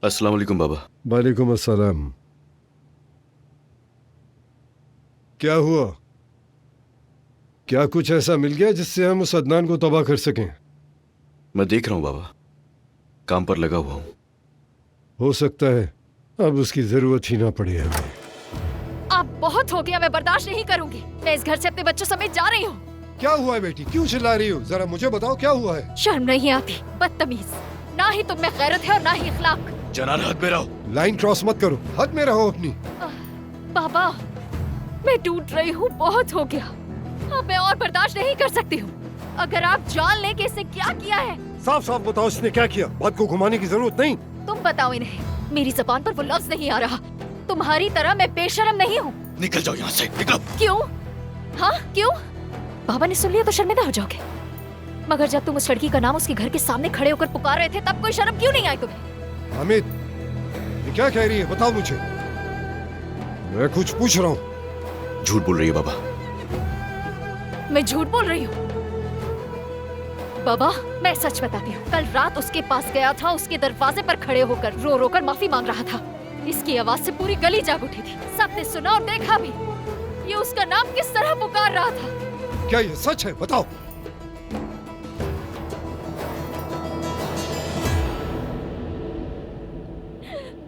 अस्सलाम वालेकुम बाबा। वालेकुम अस्सलाम। क्या हुआ? क्या कुछ ऐसा मिल गया जिससे हम उस अदनान को तबाह कर सकें? मैं देख रहा हूँ बाबा, काम पर लगा हुआ हूँ। हो सकता है अब उसकी जरूरत ही ना पड़े हमें। आप बहुत हो गया, मैं बर्दाश्त नहीं करूंगी। मैं इस घर से अपने बच्चों समेत जा रही हूँ। क्या हुआ है बेटी? क्यों चिल्ला रही हो? जरा मुझे बताओ क्या हुआ है। शर्म नहीं आती, बदतमीज। ना ही तुम में गैरत है और ना ही इखलाक। जनान हद में रहो। लाइन क्रॉस मत करो, हद में रहो अपनी। बाबा, मैं टूट रही हूँ, बहुत हो गया। अब मैं और बर्दाश्त नहीं कर सकती हूँ। अगर आप जान लें कि इसने क्या किया है। साफ साफ बताओ इसने क्या किया। बात को घुमाने की जरूरत नहीं। तुम बताओ इन्हें। मेरी जबान पर वो लफ्ज नहीं आ रहा। तुम्हारी तरह मैं बेशर्म नहीं हूँ। निकल जाओ यहाँ से, निकलो। क्यों? हाँ क्यों? बाबा ने सुन लिया तो शर्मिंदा हो जाओगे। मगर जब तुम उस लड़की का नाम उसके घर के सामने खड़े होकर पुकार रहे थे, तब कोई शर्म क्यों नहीं आई तुम्हें? हामिद, ये क्या कह रही है? बताओ मुझे, मैं कुछ पूछ रहा हूँ। झूठ बोल रही है बाबा। मैं झूठ बोल रही हूँ? बाबा, मैं सच बताती हूँ। कल रात उसके पास गया था, उसके दरवाजे पर खड़े होकर रो रो कर माफी मांग रहा था। इसकी आवाज से पूरी गली जाग उठी थी। सबने सुना और देखा भी। ये उसका नाम किस तरह पुकार रहा था। क्या ये सच है? बताओ।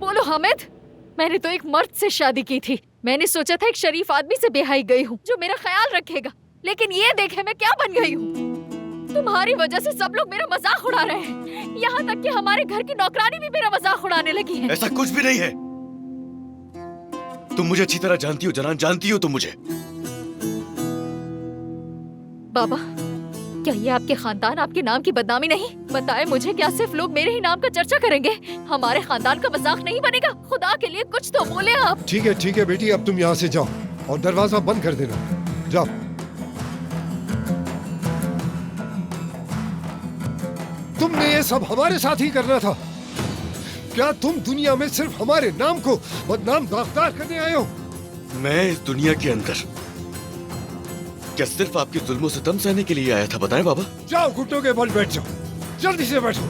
बोलो हामिद। मैंने तो एक मर्द से शादी की थी। मैंने सोचा था एक शरीफ आदमी से ब्याही गई हूँ जो मेरा ख्याल रखेगा, लेकिन ये देखे मैं क्या बन गई हूँ। तुम्हारी वजह से सब लोग मेरा मजाक उड़ा रहे हैं। यहाँ तक कि हमारे घर की नौकरानी भी मेरा मजाक उड़ाने लगी है। ऐसा कुछ भी नहीं है। तुम मुझे अच्छी तरह जानती हो जनान, जानती हो तुम मुझे। बाबा, क्या ये आपके खानदान आपके नाम की बदनामी नहीं? बताए मुझे, क्या सिर्फ लोग मेरे ही नाम का चर्चा करेंगे? हमारे खानदान का मजाक नहीं बनेगा? खुदा के लिए कुछ तो बोले आप। ठीक है बेटी, अब तुम यहाँ से जाओ और दरवाजा बंद कर देना। जाओ। तुमने ये सब हमारे साथ ही करना था। क्या तुम दुनिया में सिर्फ हमारे नाम को बदनाम दागदार करने आए हो? मैं इस दुनिया के अंदर क्या सिर्फ आपके जुल्मों से दम सहने के लिए आया था? बताएं बाबा। जाओ, घुटनों के बल बैठ जाओ। जल्दी से बैठो।